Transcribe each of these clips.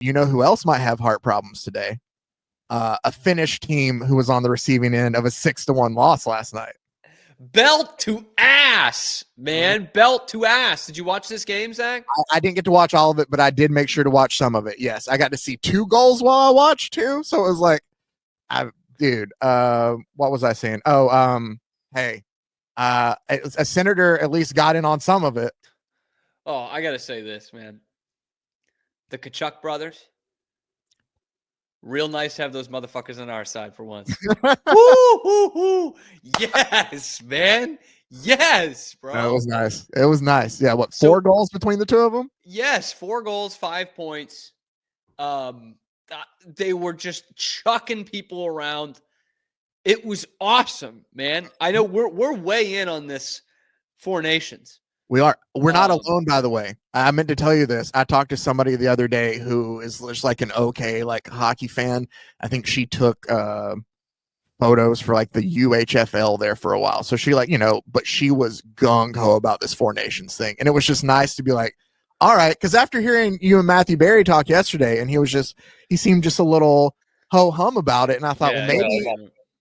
You know who else might have heart problems today? A Finnish team who was on the receiving end of a 6-1 loss last night. Belt to ass, man. Belt to ass. Did you watch this game, Zach? I didn't get to watch all of it, but I did make sure to watch some of it. Yes, I got to see 2 goals while I watched too. So it was like, what was I saying? Hey, a senator at least got in on some of it. Oh, I got to say this, man. The Tkachuk brothers, real nice to have those motherfuckers on our side for once. Woo, woo, woo. Yes, man. Yes, bro. It was nice. It was nice. Yeah, what, 4 goals between the 2 of them? Yes, 4 goals, 5 points. They were just chucking people around. It was awesome, man. I know we're way in on this 4 nations. We are. We're not alone, by the way. I meant to tell you this. I talked to somebody the other day who is just like an hockey fan. I think she took photos for like the UHFL there for a while. So she but she was gung-ho about this 4 nations thing. And it was just nice to be like, all right, because after hearing you and Matthew Berry talk yesterday, and he seemed just a little ho-hum about it. And I thought, maybe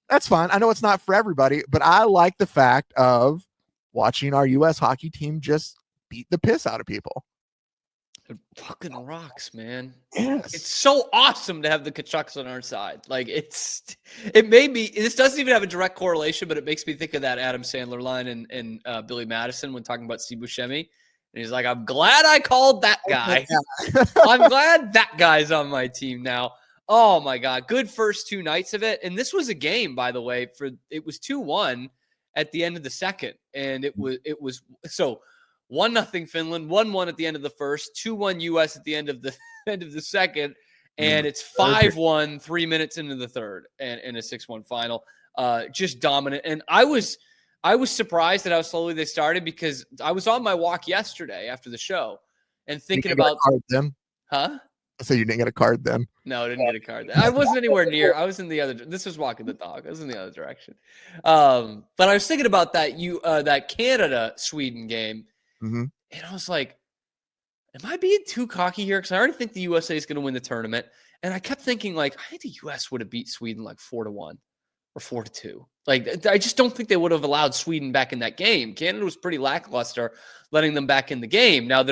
that's fine. I know it's not for everybody, but I like the fact of watching our U.S. hockey team just beat the piss out of people. It fucking rocks, man. Yes. It's so awesome to have the Tkachuks on our side. Like this doesn't even have a direct correlation, but it makes me think of that Adam Sandler line in Billy Madison when talking about Steve Buscemi. And he's like, I'm glad I called that guy. I'm glad that guy's on my team now. Oh my God. Good first 2 nights of it. And this was a game, by the way, it was 2-1 at the end of the second. And it was so 1-0 Finland, 1-1 at the end of the first, 2-1 US at the end of the second. And it's 5-1, 3 minutes into the third and a 6-1 final. Just dominant. And I was surprised at how slowly they started because I was on my walk yesterday after the show and thinking about them. Huh? So you didn't get a card then? No, I didn't get a card. I wasn't anywhere near. I was in the other. This was walking the dog. I was in the other direction. But I was thinking about that Canada-Sweden game, and I was like, "Am I being too cocky here?" Because I already think the USA is going to win the tournament, and I kept thinking like, I think the US would have beat Sweden like 4-1 or 4-2. Like, I just don't think they would have allowed Sweden back in that game. Canada was pretty lackluster letting them back in the game. Now,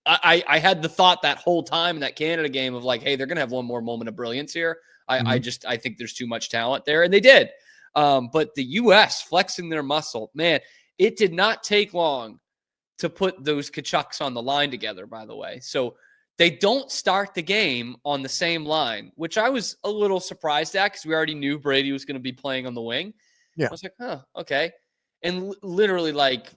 I had the thought that whole time in that Canada game of like, hey, they're going to have one more moment of brilliance here. I think there's too much talent there, and they did. But the U.S. flexing their muscle, man, it did not take long to put those Tkachuks on the line together, by the way. So they don't start the game on the same line, which I was a little surprised at because we already knew Brady was going to be playing on the wing. Yeah. I was like, okay. And literally, like,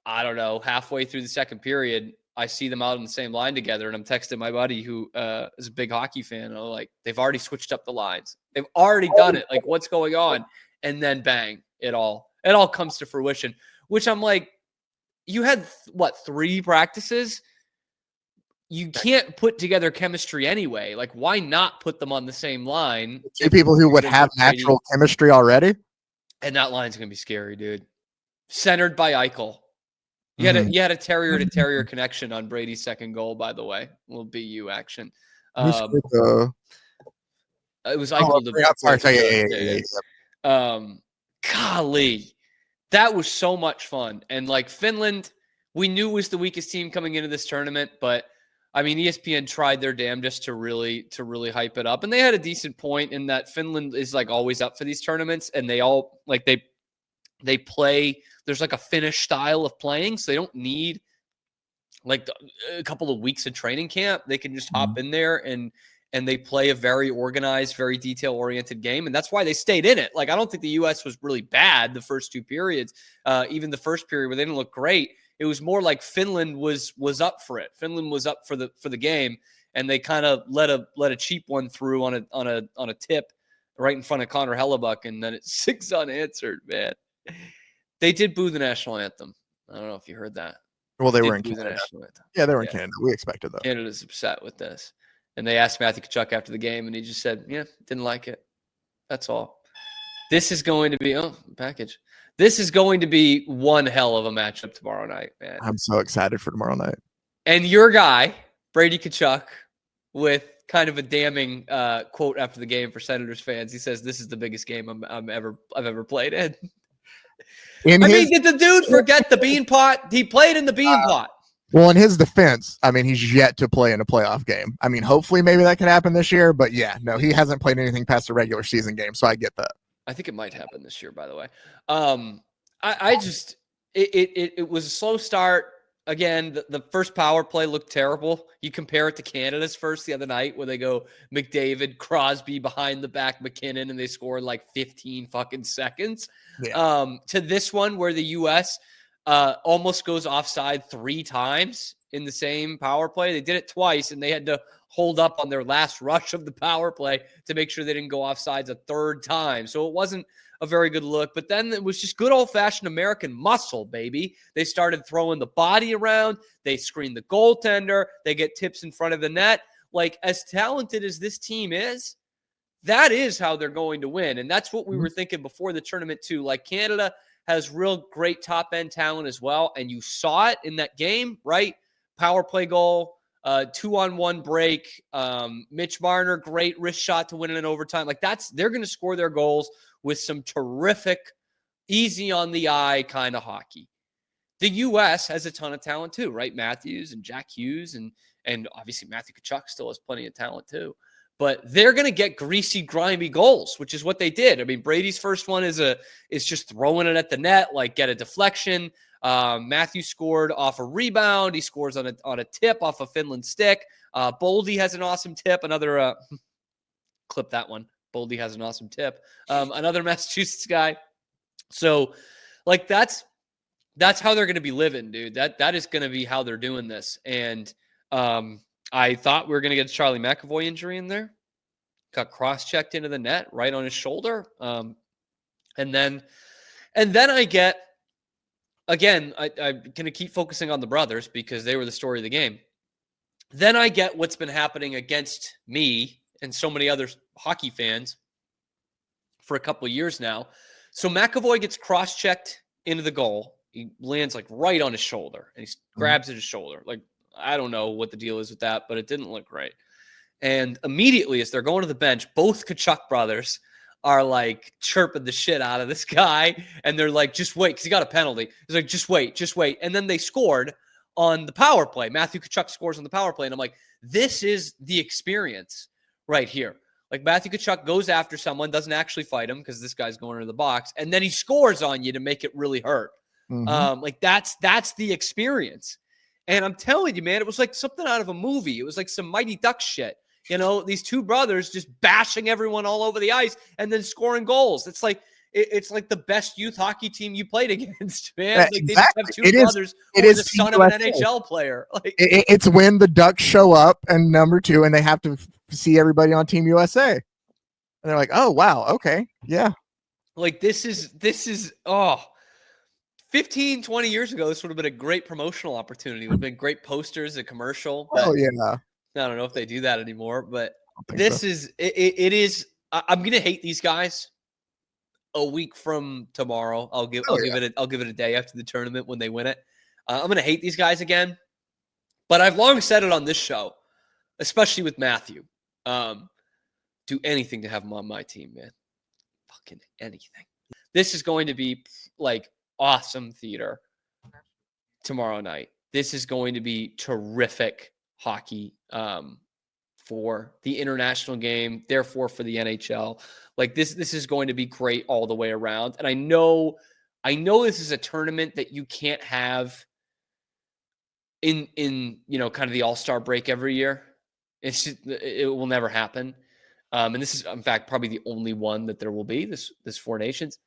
I don't know, halfway through the second period, I see them out on the same line together, and I'm texting my buddy who is a big hockey fan. And I'm like, they've already switched up the lines. They've already done it. Like, what's going on? And then bang, it all comes to fruition, which I'm like, you had, 3 practices? You can't put together chemistry anyway. Like, why not put them on the same line? 2 people who would have natural chemistry already. And that line's going to be scary, dude. Centered by Eichel. You had a terrier to terrier connection on Brady's second goal, by the way. A little BU action. It was Eichel. Golly. That was so much fun. And like Finland, we knew was the weakest team coming into this tournament, but I mean, ESPN tried their damnedest to really hype it up. And they had a decent point in that Finland is like always up for these tournaments, and they all like they play. There's like a Finnish style of playing, so they don't need like a couple of weeks of training camp. They can just hop in there and they play a very organized, very detail-oriented game, and that's why they stayed in it. Like, I don't think the U.S. was really bad the first 2 periods, even the first period where they didn't look great. It was more like Finland was up for it. Finland was up for the game, and they kind of let a cheap one through on a tip right in front of Connor Hellebuck, and then it's 6 unanswered. Man, they did boo the national anthem. I don't know if you heard that. Well, they were in Canada. Yeah, they were in Canada. We expected that. Canada's upset with this, and they asked Matthew Tkachuk after the game, and he just said, "Yeah, didn't like it. That's all." This is going to be package. This is going to be one hell of a matchup tomorrow night, man. I'm so excited for tomorrow night. And your guy, Brady Tkachuk, with kind of a damning quote after the game for Senators fans. He says, "This is the biggest game I've ever played in." Did the dude forget the bean pot? He played in the bean pot. Well, in his defense, I mean, he's yet to play in a playoff game. I mean, hopefully maybe that can happen this year, but yeah, no, he hasn't played anything past a regular season game, so I get that. I think it might happen this year, by the way. It was a slow start. Again, the first power play looked terrible. You compare it to Canada's first the other night where they go McDavid, Crosby behind the back, McKinnon, and they scored like 15 fucking seconds. Yeah. To this one where the U.S. Almost goes offside 3 times in the same power play. They did it twice, and they had to hold up on their last rush of the power play to make sure they didn't go offsides a 3rd time. So it wasn't a very good look. But then it was just good old-fashioned American muscle, baby. They started throwing the body around. They screened the goaltender. They get tips in front of the net. Like, as talented as this team is, that is how they're going to win. And that's what we were thinking before the tournament, too. Like, Canada has real great top-end talent as well, and you saw it in that game, right? Power play goal, 2-on-1 break. Mitch Marner, great wrist shot to win it in overtime. Like, they're going to score their goals with some terrific, easy-on-the-eye kind of hockey. The U.S. has a ton of talent too, right? Matthews and Jack Hughes, and obviously Matthew Tkachuk still has plenty of talent too. But they're going to get greasy, grimy goals, which is what they did. I mean, Brady's first one is just throwing it at the net, like get a deflection. Matthew scored off a rebound. He scores on a tip off a Finland stick. Boldy has an awesome tip. Another clip that one. Boldy has an awesome tip. Another Massachusetts guy. So, like that's how they're going to be living, dude. That is going to be how they're doing this. And I thought we were going to get a Charlie McAvoy injury in there. Got cross-checked into the net right on his shoulder. And then I get, again, I'm going to keep focusing on the brothers because they were the story of the game. Then I get what's been happening against me and so many other hockey fans for a couple of years now. So McAvoy gets cross-checked into the goal. He lands like right on his shoulder and he grabs at his shoulder. Like, I don't know what the deal is with that, but it didn't look right. And immediately as they're going to the bench, both Tkachuk brothers are like chirping the shit out of this guy. And they're like, just wait, because he got a penalty. He's like, just wait. And then they scored on the power play. Matthew Tkachuk scores on the power play. And I'm like, this is the experience right here. Like Matthew Tkachuk goes after someone, doesn't actually fight him because this guy's going into the box. And then he scores on you to make it really hurt. Like that's the experience. And I'm telling you, man, it was like something out of a movie. It was like some Mighty Ducks shit. You know, these two brothers just bashing everyone all over the ice and then scoring goals. It's like the best youth hockey team you played against, man. Like they just have two brothers who are the son of an NHL player. Like it's when the Ducks show up and number 2, and they have to see everybody on Team USA. And they're like, oh wow, okay, yeah. Like this is 15, 20 years ago, this would have been a great promotional opportunity. It would have been great posters, a commercial. Oh, yeah. I don't know if they do that anymore, but this is, it is, I'm going to hate these guys a week from tomorrow. I'll give it a day after the tournament when they win it. I'm going to hate these guys again, but I've long said it on this show, especially with Matthew. Do anything to have him on my team, man. Fucking anything. This is going to be like awesome theater tomorrow night. This is going to be terrific hockey for the international game, therefore for the NHL. Like this is going to be great all the way around. And I know this is a tournament that you can't have in kind of the All-Star break every year. It will never happen. And this is, in fact, probably the only one that there will be, this Four Nations.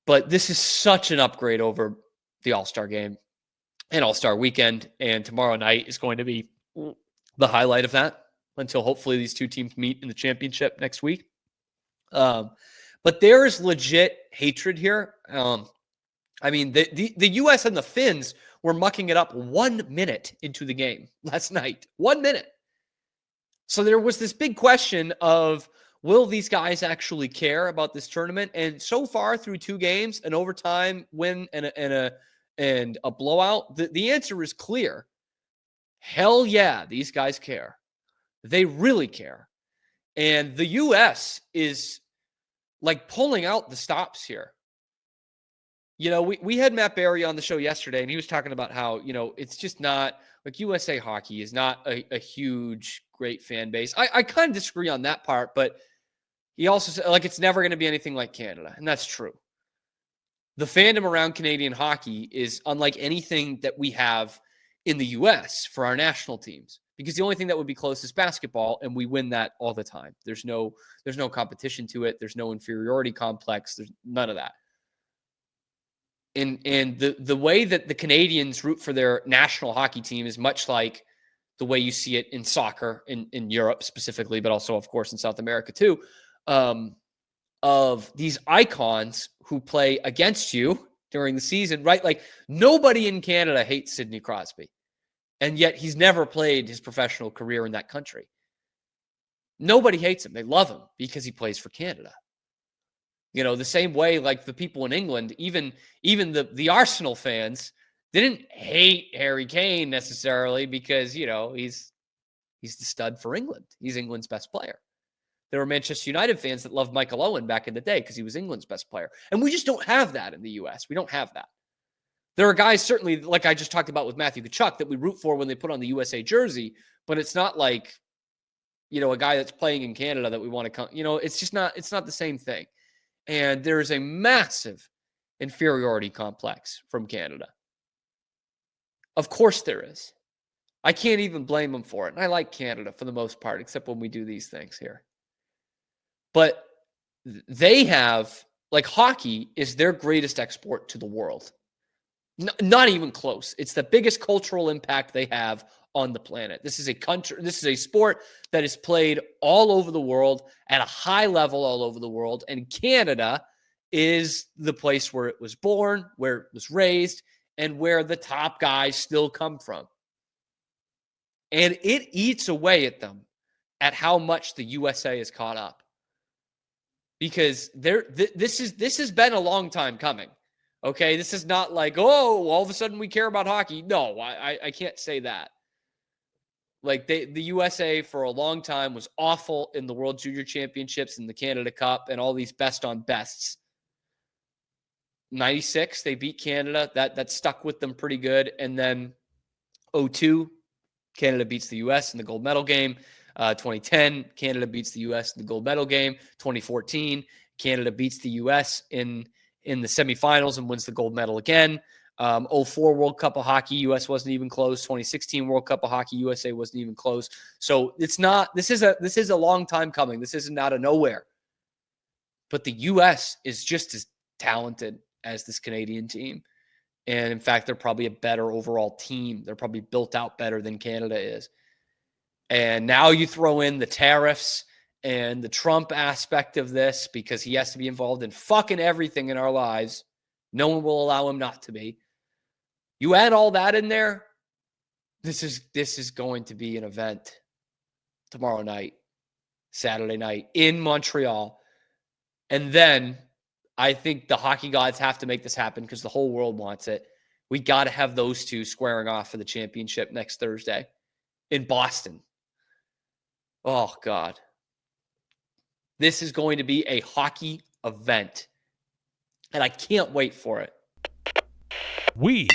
But this is such an upgrade over the All-Star game and All-Star weekend. And tomorrow night is going to be the highlight of that until hopefully these two teams meet in the championship next week. But there is legit hatred here. I mean, the U.S. and the Finns were mucking it up 1 minute into the game last night. 1 minute. So there was this big question of, will these guys actually care about this tournament? And so far through 2 games, an overtime win and a blowout, the answer is clear. Hell yeah, these guys care. They really care. And the U.S. is like pulling out the stops here. You know, we had Matt Berry on the show yesterday, and he was talking about how, you know, it's just not like USA hockey is not a huge, great fan base. I kind of disagree on that part, but he also said, like, it's never going to be anything like Canada. And that's true. The fandom around Canadian hockey is unlike anything that we have in the U.S. for our national teams, because the only thing that would be close is basketball, and we win that all the time. There's no competition to it. There's no inferiority complex. There's none of that. And the way that the Canadians root for their national hockey team is much like the way you see it in soccer in Europe specifically, but also, of course, in South America too, of these icons who play against you during the season, right? Like, nobody in Canada hates Sidney Crosby, and yet he's never played his professional career in that country. Nobody hates him. They love him because he plays for Canada. You know, the same way, like the people in England, even the Arsenal fans didn't hate Harry Kane necessarily because, you know, he's the stud for England. He's England's best player. There were Manchester United fans that loved Michael Owen back in the day because he was England's best player. And we just don't have that in the U.S. We don't have that. There are guys, certainly, like I just talked about with Matthew Tkachuk, that we root for when they put on the USA jersey, but it's not like, you know, a guy that's playing in Canada that we want to come, you know, it's not the same thing. And there is a massive inferiority complex from Canada. Of course there is. I can't even blame them for it. And I like Canada for the most part, except when we do these things here. But they have, like, hockey is their greatest export to the world. Not even close. It's the biggest cultural impact they have on the planet. This is a sport that is played all over the world at a high level all over the world. And Canada is the place where it was born, where it was raised, and where the top guys still come from. And it eats away at them at how much the USA is caught up. Because this has been a long time coming. Okay, this is not like, oh, all of a sudden we care about hockey. No, I can't say that. Like, the USA for a long time was awful in the World Junior Championships and the Canada Cup and all these best on bests. 96, they beat Canada. That stuck with them pretty good. And then 2002, Canada beats the US in the gold medal game. 2010, Canada beats the US in the gold medal game. 2014, Canada beats the US in the semifinals and wins the gold medal again. 04 World Cup of Hockey, US wasn't even close. 2016 World Cup of Hockey, USA wasn't even close. So this is a long time coming. This isn't out of nowhere. But the US is just as talented as this Canadian team. And in fact, they're probably a better overall team. They're probably built out better than Canada is. And now you throw in the tariffs and the Trump aspect of this, because he has to be involved in fucking everything in our lives. No one will allow him not to be. You add all that in there, this is going to be an event tomorrow night, Saturday night in Montreal. And then I think the hockey gods have to make this happen because the whole world wants it. We got to have those two squaring off for the championship next Thursday in Boston. Oh, God. This is going to be a hockey event, and I can't wait for it. We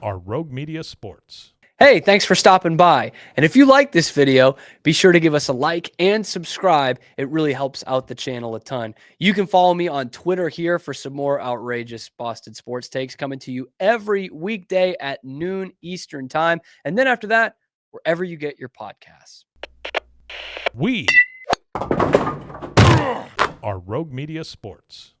are Rogue Media Sports. Hey, thanks for stopping by. And if you like this video, be sure to give us a like and subscribe. It really helps out the channel a ton. You can follow me on Twitter here for some more outrageous Boston sports takes coming to you every weekday at noon Eastern time. And then after that, wherever you get your podcasts. We are Rogue Media Sports.